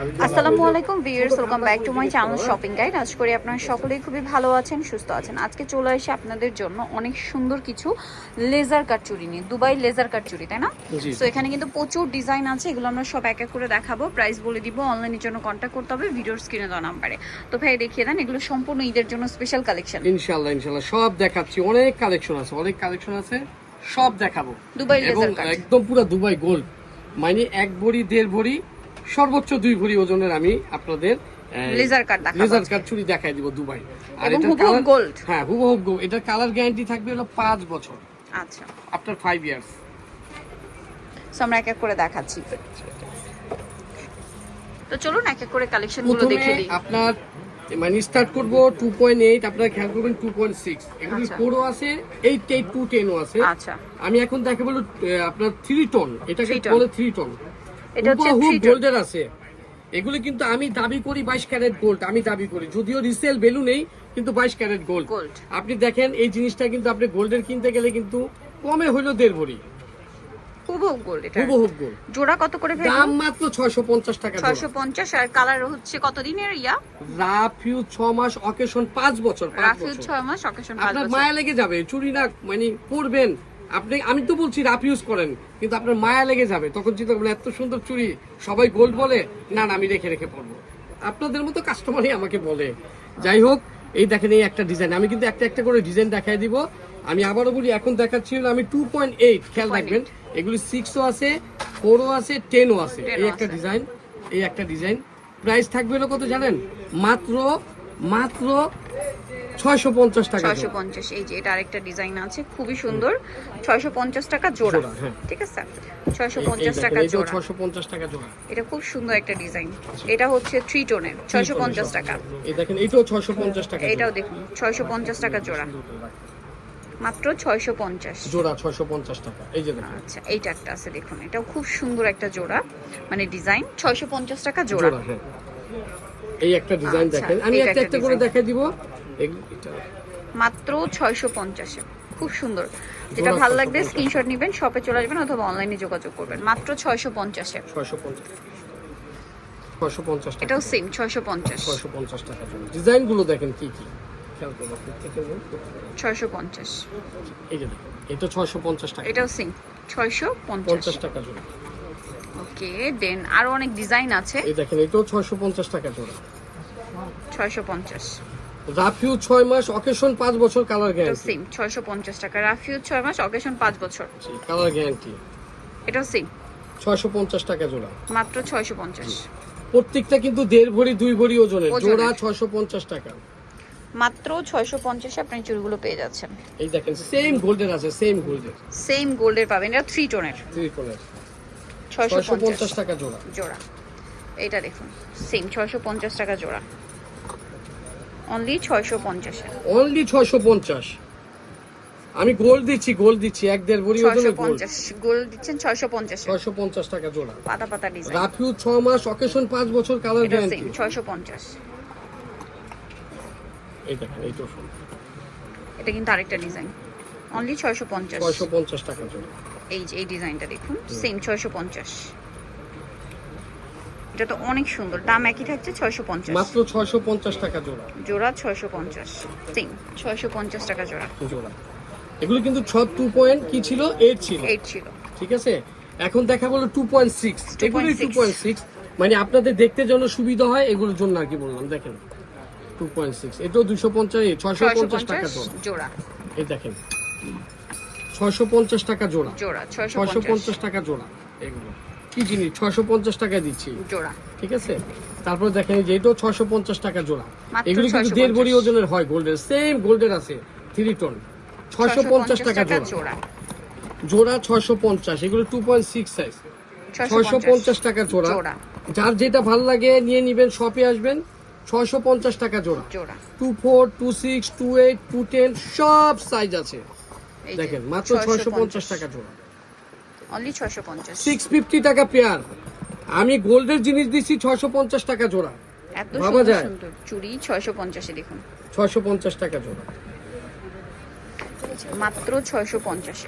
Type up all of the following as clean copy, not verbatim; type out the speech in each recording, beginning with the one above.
আসসালামু আলাইকুম viewers, welcome back to my channel shopping guide. আশা করি আপনারা সকলেই খুবই ভালো আছেন, সুস্থ আছেন। আজকে চলে এসে আপনাদের জন্য অনেক সুন্দর কিছু লেজার কাট চুড়ি নিয়ে, দুবাই লেজার কাট চুড়ি, তাই না? সো এখানে কিন্তু প্রচুর ডিজাইন আছে, এগুলো আমরা সব এক এক করে দেখাবো, প্রাইস বলে দিব। অনলাইনের জন্য কন্ট্যাক্ট করতে হবে ভিডিওর স্ক্রিনে দেওয়া নাম্বারে। তো ভাই দেখিয়ে দেন, এগুলো সম্পূর্ণ ঈদের জন্য স্পেশাল কালেকশন। ইনশাআল্লাহ ইনশাআল্লাহ সব দেখাচ্ছি, অনেক কালেকশন আছে, সব দেখাবো। দুবাই লেজার কাট একদম পুরো দুবাই গোল্ড, মানে 1 ভরি 1.5 ভরি সর্বোচ্চ 2 ভরি ওজনের আমি আপনাদের লেজার কাট চুড়ি দেখাই দিব দুবাই। আর এবং এটা হুবহু গোল্ড। হ্যাঁ হুবহু গোল্ড। এটা কালার গ্যারান্টি থাকবে হলো 5 বছর। আচ্ছা, আফটার 5 ইয়ার্স। সো আমরা এক এক করে দেখাচ্ছি। তো চলুন এক এক করে কালেকশন গুলো দেখে দিই। আপনার মানে স্টার্ট করব 2.8, আপনারা খেয়াল করবেন 2.6, এগুলি 4ও আছে, 8 2 10ও আছে। আচ্ছা, আমি এখন দেখাবো আপনার 3 টোন, এটাকে বলে 3 টোন। এটা হচ্ছে 3 টোন গোল্ডের আছে। এগুলো কিন্তু আমি দাবি করি 22 ক্যারেট গোল্ড, আমি দাবি করি, যদিও রিসেল ভ্যালু নেই, কিন্তু 22 ক্যারেট গোল্ড। আপনি দেখেন এই জিনিসটা কিন্তু আপনি গোল্ডের কিনতে গেলে কিন্তু কমে হইলো 1.5 ভরি। হুবহু গোল্ড। এটা হুবহু গোল্ড। জোড়া কত করে ভাই? দাম মাত্র 650 টাকা। 650। আর কালার হচ্ছে কত দিনের? রাফিউ 6 মাস, অকেশন 5 বছর। রাফিউ 6 মাস, অকেশন 5 আপনার বছর। মায়া লেগে যাবে চুরি না, মানে পরবেন আপনি, আমি তো বলছি রাফ ইউজ করেন, কিন্তু আপনার মায়া লেগে যাবে। তখন চিন্তা করবেন এত সুন্দর চুড়ি সবাই গোল্ড বলে, না না আমি রেখে রেখে পরবো। আপনাদের মতো কাস্টমারই আমাকে বলে। যাই হোক, এই দেখেন এই একটা ডিজাইন, আমি কিন্তু একটা একটা করে ডিজাইন দেখাই দিব। আমি আবারও বলি, এখন দেখাচ্ছি আমি 2.8, খেয়াল রাখবেন এগুলি 6ও আছে, 4ও আছে, 10ও আছে। এই একটা ডিজাইন, এই একটা ডিজাইন। প্রাইস থাকবে হলো কত জানেন? মাত্র 650 টাকা। 650। এই যে এটা আরেকটা ডিজাইন আছে, খুবই সুন্দর। 650 টাকা জোড়া। ঠিক আছে, 650 টাকা জোড়া। 650 টাকা জোড়া। এটা খুব সুন্দর একটা ডিজাইন। এটা হচ্ছে 3 টোনের, 650 টাকা। এই দেখেন এটাও 650 টাকা। এটাও দেখুন 650 টাকা জোড়া, মাত্র 650 জোড়া, 650 টাকা। এই যে দেখুন, আচ্ছা এইটা একটা আছে দেখুন, এটাও খুব সুন্দর একটা জোড়া, মানে ডিজাইন। 650 টাকা জোড়া। হ্যাঁ, এই একটা ডিজাইন দেখেন, আমি একটা একটা করে দেখাই দিব। মাত্র 650 এ খুব সুন্দর। যেটা ভালো লাগবে স্ক্রিনশট নেবেন, শপে চলে আসবেন অথবা অনলাইনে যোগাযোগ করবেন। মাত্র 650 এ। 650 টাকা। এটাও সেম 650। 650 টাকা জোড়া। ডিজাইনগুলো দেখেন কি কি, খেয়াল করুন প্রত্যেকটা। 650। এই যে দেখুন, এটা 650 টাকা। এটাও সেম 650 টাকা জোড়া। ওকে, দেন আরো অনেক ডিজাইন আছে। এই দেখেন এটাও 650 টাকা জোড়া। 650। রাফিউ 6 মাস, অকেশন 5 বছর, কালার গ্যারান্টি। সেম 650 টাকা। রাফিউ 6 মাস, অকেশন 5 বছর, কালার গ্যারান্টি। এটাও সেম 650 টাকা জোড়া। মাত্র 650। প্রত্যেকটা কিন্তু 1.5 ভরি 2 ভরি ওজনের। জোড়া 650 টাকা। মাত্র 650 এ আপনি চুড়িগুলো পেয়ে যাচ্ছেন। এই দেখেন সেম গোল্ডের আছে, সেম গোল্ডের পাবেন। এটা 3 টোনের। 650 টাকা জোড়া। জোড়া। এটা দেখুন সেম 650 টাকা জোড়া, অনলি 650 এ। অনলি 650। আমি গোল্ড দিচ্ছি 1.5 ভরি ওজনের গোল্ড। 650 গোল্ড দিচ্ছেন 650 এ। 650 টাকা জোড়া। পাতা পাতা ডিজাইন। রাফিউ 6 মাস, অকেশন 5 বছর, কালার গ্যারান্টি। 650। এই দেখেন এইটাও সুন্দর। এটা কিন্তু আরেকটা ডিজাইন, অনলি 650। 650 টাকা জোড়া। এই যে এই ডিজাইনটা দেখুন, সেম 650। এটা তো অনেক সুন্দর, দাম একই থাকছে 650। মাত্র 650 টাকা জোড়া। জোড়া 650, সেম 650 টাকা জোড়া। এগুলো কিন্তু সব 2 পয়েন্ট কি ছিল, 8 ছিল। ঠিক আছে, এখন দেখা বলো 2.6। এগুলো 2.6, মানে আপনাদের দেখতে যেন সুবিধা হয় এগুলোর জন্য আর কি বললাম। দেখেন 2.6, এটাও 250, 650 টাকা জোড়া। এই দেখেন 650 টাকা জোড়া। 650 টাকা জোড়া। এগুলো কি জিনিস, 650 টাকা দিচ্ছি জোড়া। ঠিক আছে, তারপর দেখেন যে এটাও 650 টাকা জোড়া। এগুলো কিন্তু 1.5 ভরি ওজনের হয়, গোল্ডের, সেম গোল্ডের আছে 3 টোন। 650 টাকা জোড়া। জোড়া 650। এগুলো 2.6 সাইজ, 650 টাকা জোড়া। যার যেটা ভালো লাগে নিয়ে নিবেন, শপে আসবেন। 650 টাকা জোড়া। 24, 26, 28, 210 সব সাইজ আছে। দেখেন মাত্র 650 টাকা জোড়া, অনলি 650। 650 টাকা পেয়ার। আমি গোল্ডের জিনিস দিচ্ছি 650 টাকা জোড়া। এত সুন্দর চুড়ি 650 এ দেখুন। 650 টাকা জোড়া। মাত্র 650,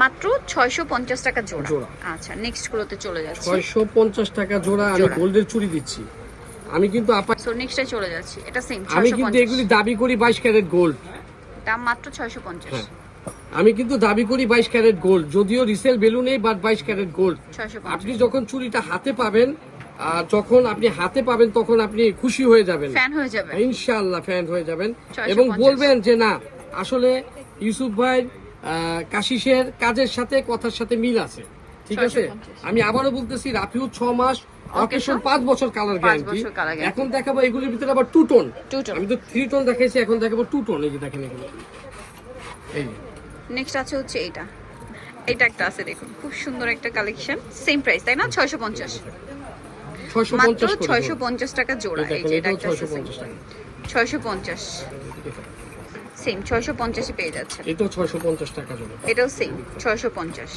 মাত্র 650 টাকা জোড়া। জোড়া। আচ্ছা নেক্সট গুলোতে চলে যাচ্ছি। 650 টাকা জোড়া আমি জোড়া। গোল্ডের চুড়ি দিচ্ছি। আমি কিন্তু সো নেক্সটে চলে যাচ্ছি, এটা সেম আমি কিন্তু 650, এগুলি দাবি করি 22 ক্যারেট গোল্ড। দাম মাত্র 650। হ্যাঁ, আমি কিন্তু দাবি করি 22 ক্যারেট গোল্ড, যদিও রিসেল ভ্যালু নেই, বাট 22 ক্যারেট গোল্ড। 650 আপনি যখন চুড়িটা হাতে পাবেন, যখন আপনি হাতে পাবেন তখন আপনি খুশি হয়ে যাবেন, ফ্যান হয়ে যাবে। ইনশাআল্লাহ ফ্যান হয়ে যাবেন 650 এবং বলবেন যে না আসলে ইউসুফ ভাই কাশিসের কাজের সাথে কথার সাথে মিল আছে। ঠিক আছে, 650 আমি আবারও বলতেছি রাফিউ 6 মাস, অকেশন Occasion 5 বছর কালার 5 গ্যারান্টি। বছর color guarantee। এখন দেখাবো এগুলির ভিতরে আবার 2 টোন। 2 টোন। আমি তো 3 টোন দেখাইছি, এখন দেখাবো 2 টোন। এই যে দেখেন এগুলো, এই যে নেক্সট আছে হচ্ছে এইটা, এটা একটা আছে দেখুন, খুব সুন্দর একটা কালেকশন, সেম প্রাইস তাই না? 650, মাত্র 650 করে 650 টাকা জোড়া। এই দেখেন যে এটা এটাও একটা 650 টাকা। 650, সেম 650 এ পেয়ে যাচ্ছে। এটাও 650 টাকা জোড়া। এটাও সেম 650,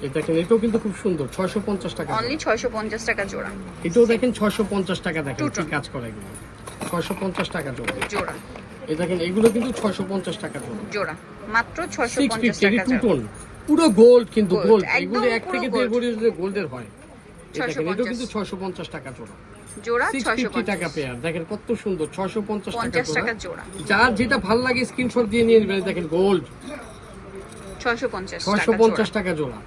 এই দেখেন এটাও কিন্তু খুব সুন্দর, 650 টাকা। অনলি 650 টাকা জোড়া। এটাও দেখেন 650 টাকা, দেখেন Two কি tone। কাজ করে এগুলো, 650 টাকা জোড়া। জোড়া এই দেখেন এগুলো কিন্তু 650 টাকা জোড়া। জোড়া মাত্র 650 650 টাকা টু জোড়া। টোন, পুরো গোল্ড কিন্তু Gold, গোল্ড। একদম এগুলো 1 পুরো থেকে gold। 1.5 ভরি গোল্ডের হয়। এই দেখেন এটাও 650 কিন্তু 650 টাকা জোড়া। জোড়া 650 টাকা 650, পেয়ার, দেখেন কত সুন্দর, 650 টাকা 50 টাকা জোড়া। জোড়া। যার যেটা ভালো লাগে স্ক্রিনশট দিয়ে নিয়ে নেবেন। দেখেন গোল্ড 650 টাকা 650 জোড়া। টাকা জোড়া,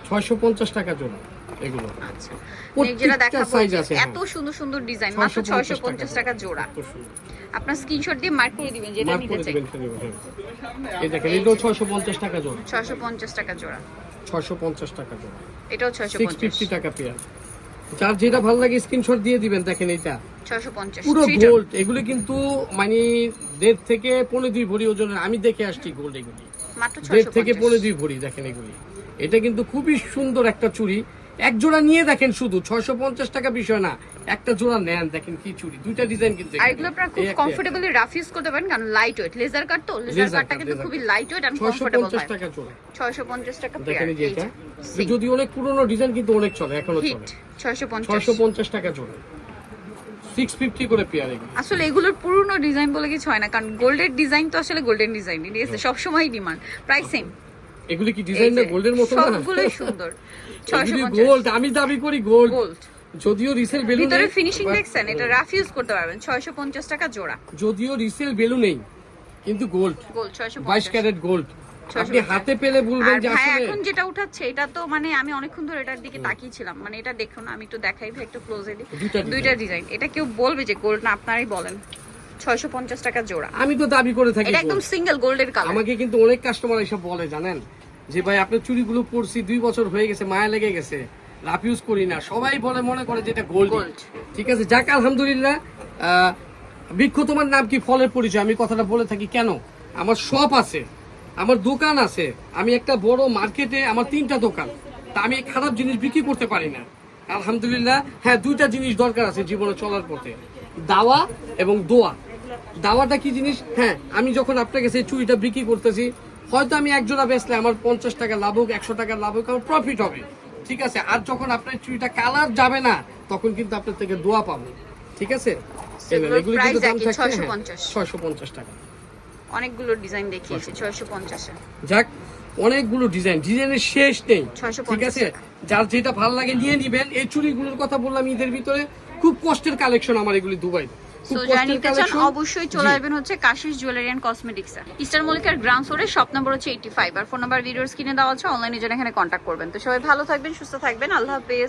650 টাকা জোড়া এগুলো। আচ্ছা প্রত্যেকটা যেটা দেখাবো size আছে, এত হ্যাঁ। সুন্দর সুন্দর ডিজাইন, মাত্র 650 টাকা জোড়া। কত সুন্দর। আপনার স্ক্রিনশট দিয়ে মার্ক করে দিবেন যেটা মার্ক নিতে করে চাই। দিবেন ফেলে দিবেন, হ্যাঁ। এই দেখেন এটাও 650 টাকা জোড়া, 650 টাকা জোড়া। 650 টাকা জোড়া, এটাও 650, 650 টাকা পেয়ার। যার যেটা ভালো লাগে স্ক্রিনশট দিয়ে দিবেন। দেখেন এটা 650 পুরো three tone। গোল্ড। এগুলো কিন্তু মানে 1.5 থেকে 1.5 ভরি ওজনের, আমি দেখে আসছি গোল্ড এগুলি মাত্র 1.5 থেকে 650 1.5 ভরি। দেখেন এগুলি, এটা কিন্তু খুবই সুন্দর একটা চুড়ি। এক জোড়া নিয়ে দেখেন, শুধু 650 টাকা বিষয় না, একটা জোড়া নেন, দেখেন কি চুড়ি, দুইটা ডিজাইন কিন্তু আর এগুলো আপনারা খুব কমফোর্টেবলি রাফ ইউজ করতে পারেন, কারণ লাইট ওয়েট লেজার কাট, তো লেজার Laser কাটটা cut, কিন্তু laser খুবই cut। Light weight and comfortable 650 হয়। টাকা জোড়া। 650 টাকা পেয়ার। দেখেন এই যে এটা যদি অনেক পুরনো ডিজাইন কিন্তু অনেক চলে, এখনো হিট চলে। 650। 650 টাকা জোড়া, 650 করে পেয়ার এগুলো। আসলে এগুলোর পুরনো ডিজাইন বলে কিছু হয় না, কারণ গোল্ডের ডিজাইন তো আসলে গোল্ডেন ডিজাইন, ঠিক আছে, সবসময় ডিমান্ড, প্রাইস সেম। এগুলি কি ডিজাইন না গোল্ডের মতো না? সবগুলোই সুন্দর। এগুলি 650 গোল্ড, আমি দাবি করি গোল্ড। গোল্ড। যদিও রিসেল ভ্যালু ভিতরে নেই, ফিনিশিং but- দেখছেন, এটা রাফ ইউজ করতে পারবেন। 650 টাকা জোড়া। যদিও রিসেল ভ্যালু নেই, কিন্তু গোল্ড, গোল্ড 22 650। Carat gold. 650 আপনি হাতে পেলে বলবেন আর যে ভাই আসলে এখন যেটা উঠাচ্ছে এটা তো মানে আমি অনেকক্ষণ ধরে এটার দিকে তাকিয়েছিলাম, মানে এটা দেখুন, আমি একটু দেখাই ভাই, একটু ক্লোজে দিই। দুইটা ডিজাইন, এটা কেউ বলবে যে গোল্ড না, আপনারাই বলেন। 650 টাকা জোড়া। আমি তো দাবি করে থাকি এটা একদম gold। সিঙ্গেল গোল্ডের কালার। আমাকে কিন্তু অনেক কাস্টমার এসব বলে জানেন যে ভাই আপনার চুড়িগুলো পরছি 2 বছর হয়ে গেছে, মায়া লেগে গেছে, রাফ ইউজ করি না। সবাই বলে, মনে করে যে এটা গোল্ড। Gold। ঠিক আছে, যাক আলহামদুলিল্লাহ। বৃক্ষ তোমার নাম কি, ফলের পরিচয়। আমি কথাটা বলে থাকি কেন, আমার শপ আছে, আমার দোকান আছে, আমি একটা বড় মার্কেটে আমার 3টা দোকান, তা আমি খারাপ জিনিস বিক্রি করতে পারি না। আলহামদুলিল্লাহ। হ্যাঁ, 2টা জিনিস দরকার আছে জীবনে চলার পথে, দাওয়া এবং দোয়া। দাওয়াটা কি জিনিস? হ্যাঁ, আমি যখন আপনার কাছে এই চুড়িটা বিক্রি করতেছি, হয়তো আমি এক জোড়া বেচলে আমার 50 টাকা লাভ হোক, 100 টাকা লাভ হোক, আমার প্রফিট হবে। ঠিক আছে, আর যখন আপনার চুড়িটা কালার যাবে না, তখন কিন্তু আপনার থেকে দোয়া পাবো। ঠিক আছে, সেগুলোর এগুলো price কিন্তু দাম একই, থাকছে 650 650 টাকা। অনেকগুলো ডিজাইন দেখিয়েছি 650 এ। যাক, অনেকগুলো ডিজাইনের শেষ নেই। 650 ঠিক আছে, যার যেটা ভালো লাগে নিয়ে নিবেন। এই চুড়িগুলোর কথা বললাম, ঈদের ভিতরে খুব কষ্টের কালেকশন আমার এগুলি, দুবাই খুব সো যারা কষ্টের নিতে চান কালেকশন। অবশ্যই চলে আসবেন হচ্ছে কাশিস জুয়েলারি এন্ড কসমেটিক্স এ, ইস্টার মল্লিকার গ্রাউন্ড ফ্লোরে, শপ নাম্বার হচ্ছে 85, আর ফোন নাম্বার ভিডিওর স্ক্রিনে দেওয়া আছে, অনলাইনে জন্য এখানে কন্ট্যাক্ট করবেন। তো সবাই ভালো থাকবেন, সুস্থ থাকবেন, আল্লাহ হাফেজ।